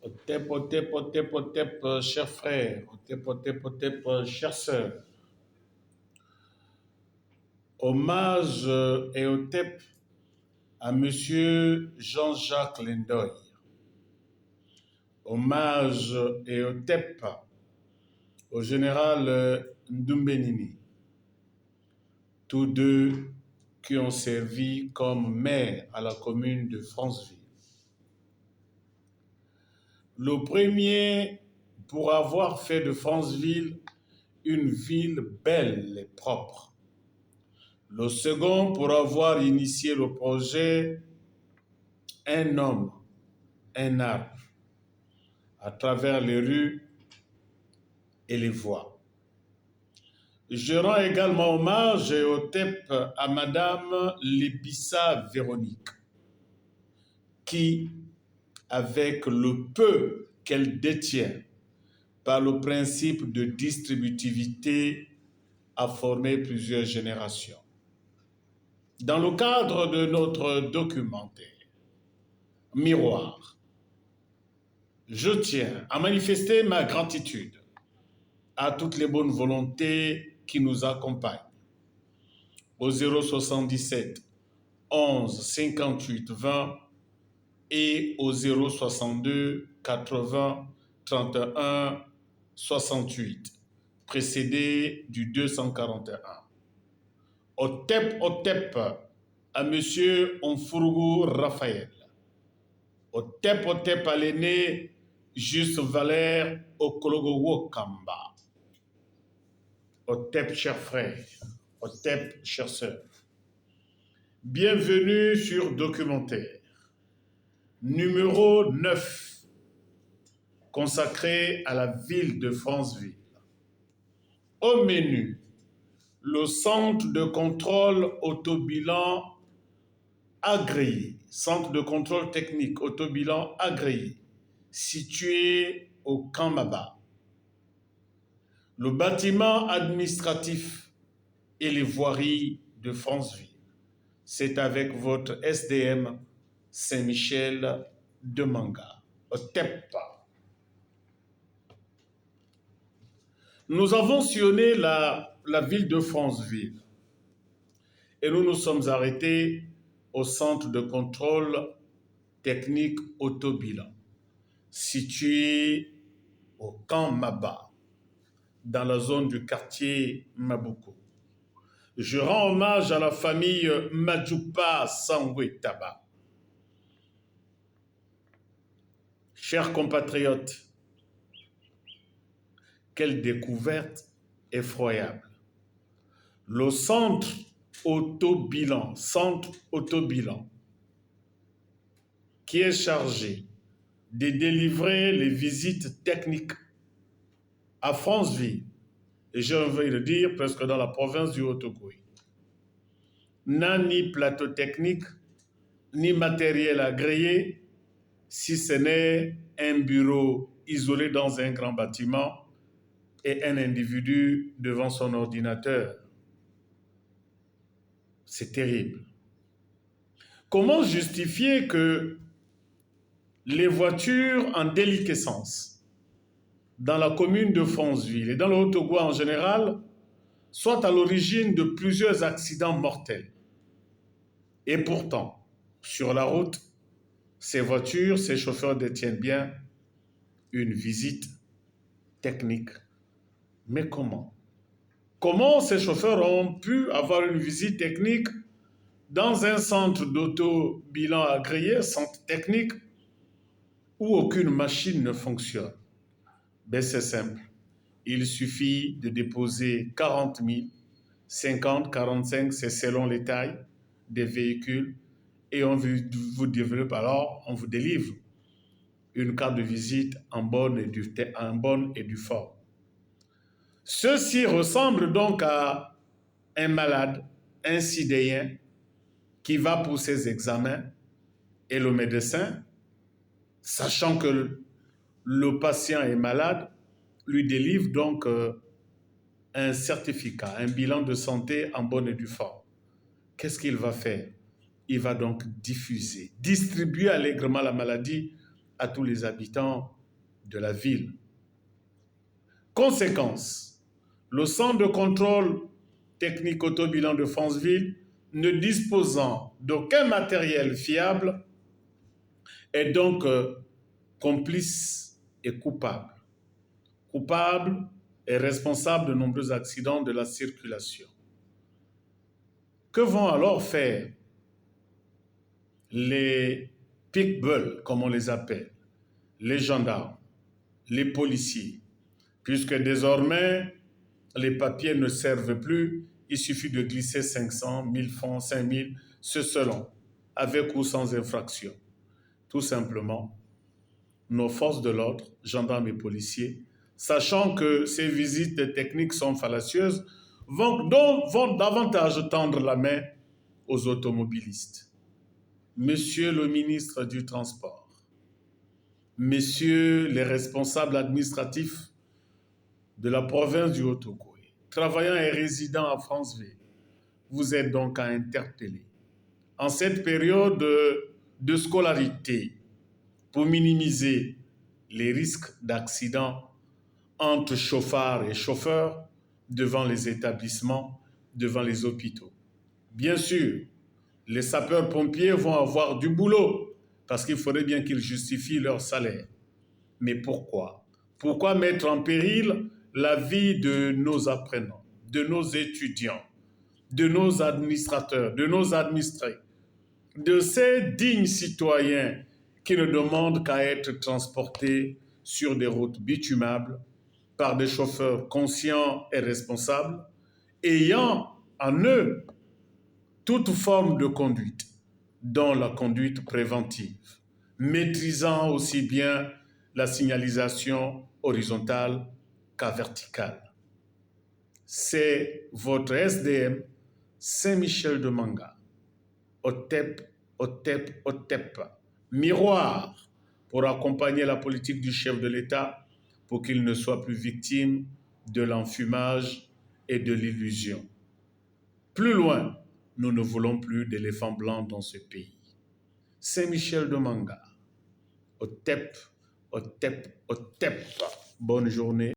Otep, chers frères, otep, chères sœurs. Hommage et otep à Monsieur Jean-Jacques Lendoy. Hommage et otep au général Ndumbenini. Tous deux qui ont servi comme maire à la commune de Franceville. Le premier pour avoir fait de Franceville une ville belle et propre. Le second pour avoir initié le projet Un homme, un arbre, à travers les rues et les voies. Je rends également hommage et otep à Madame Lébissa Véronique, qui, avec le peu qu'elle détient par le principe de distributivité, a formé plusieurs générations. Dans le cadre de notre documentaire Miroir, je tiens à manifester ma gratitude à toutes les bonnes volontés qui nous accompagnent. Au 077 11 58 20 et au 062 80 31 68, précédé du 241. Otep à Monsieur Onfurugu Raphaël. Otep à l'aîné Juste Valère Okologo Wokamba. Otep, chers frères, otep, chères sœurs. Bienvenue sur Documentaire, numéro 9, consacré à la ville de Franceville. Au menu, le centre de contrôle autobilan agréé, centre de contrôle technique autobilan agréé, situé au Camp Maba. Le bâtiment administratif et les voiries de Franceville. C'est avec votre SDM Saint-Michel de Manga, Otep. Nous avons sillonné la ville de Franceville et nous nous sommes arrêtés au centre de contrôle technique autobilan, situé au Camp Maba, dans la zone du quartier Maboko. Je rends hommage à la famille Madjoupa Sangwe Taba. Chers compatriotes, quelle découverte effroyable. Le centre autobilan, qui est chargé de délivrer les visites techniques à Franceville, et je vais le dire presque dans la province du Haut-Ogooué, n'a ni plateau technique, ni matériel agréé, si ce n'est un bureau isolé dans un grand bâtiment et un individu devant son ordinateur. C'est terrible. Comment justifier que les voitures en déliquescence dans la commune de Franceville et dans le Haut-Ogooué en général soient à l'origine de plusieurs accidents mortels? Et pourtant, sur la route, ces voitures, ces chauffeurs détiennent bien une visite technique. Mais comment? Comment ces chauffeurs ont pu avoir une visite technique dans un centre d'auto-bilan agréé, centre technique, où aucune machine ne fonctionne? Ben c'est simple. Il suffit de déposer 40 000, 50, 45, c'est selon les tailles des véhicules, et on vous développe alors, on vous délivre une carte de visite en bonne et due forme. Ceci ressemble donc à un malade, un sidéen, qui va pour ses examens et le médecin, sachant que le patient est malade, lui délivre donc un certificat, un bilan de santé en bonne et due forme. Qu'est-ce qu'il va faire? Il va donc distribuer allègrement la maladie à tous les habitants de la ville. Conséquence, le centre de contrôle technique autobilan de Franceville, ne disposant d'aucun matériel fiable, est donc complice et coupable. Coupable et responsable de nombreux accidents de la circulation. Que vont alors faire les pitbulls, comme on les appelle, les gendarmes, les policiers, puisque désormais, les papiers ne servent plus, il suffit de glisser 500, 1000 francs, 5000, ce selon, avec ou sans infraction. Tout simplement, nos forces de l'ordre, gendarmes et policiers, sachant que ces visites techniques sont fallacieuses, vont davantage tendre la main aux automobilistes. Monsieur le ministre du Transport, messieurs les responsables administratifs de la province du Haut-Ogooué, travaillant et résidant à Franceville, vous êtes donc à interpeller. En cette période de scolarité, pour minimiser les risques d'accidents entre chauffards et chauffeurs devant les établissements, devant les hôpitaux. Bien sûr, les sapeurs-pompiers vont avoir du boulot parce qu'il faudrait bien qu'ils justifient leur salaire. Mais pourquoi? Pourquoi mettre en péril la vie de nos apprenants, de nos étudiants, de nos administrateurs, de nos administrés, de ces dignes citoyens qui ne demandent qu'à être transportés sur des routes bitumables par des chauffeurs conscients et responsables, ayant en eux toute forme de conduite, dont la conduite préventive, maîtrisant aussi bien la signalisation horizontale qu'à verticale. C'est votre SDM Saint-Michel de Manga, OTEP, miroir pour accompagner la politique du chef de l'État pour qu'il ne soit plus victime de l'enfumage et de l'illusion. Plus loin, nous ne voulons plus d'éléphants blancs dans ce pays. Saint-Michel de Manga, OTEP. Bonne journée.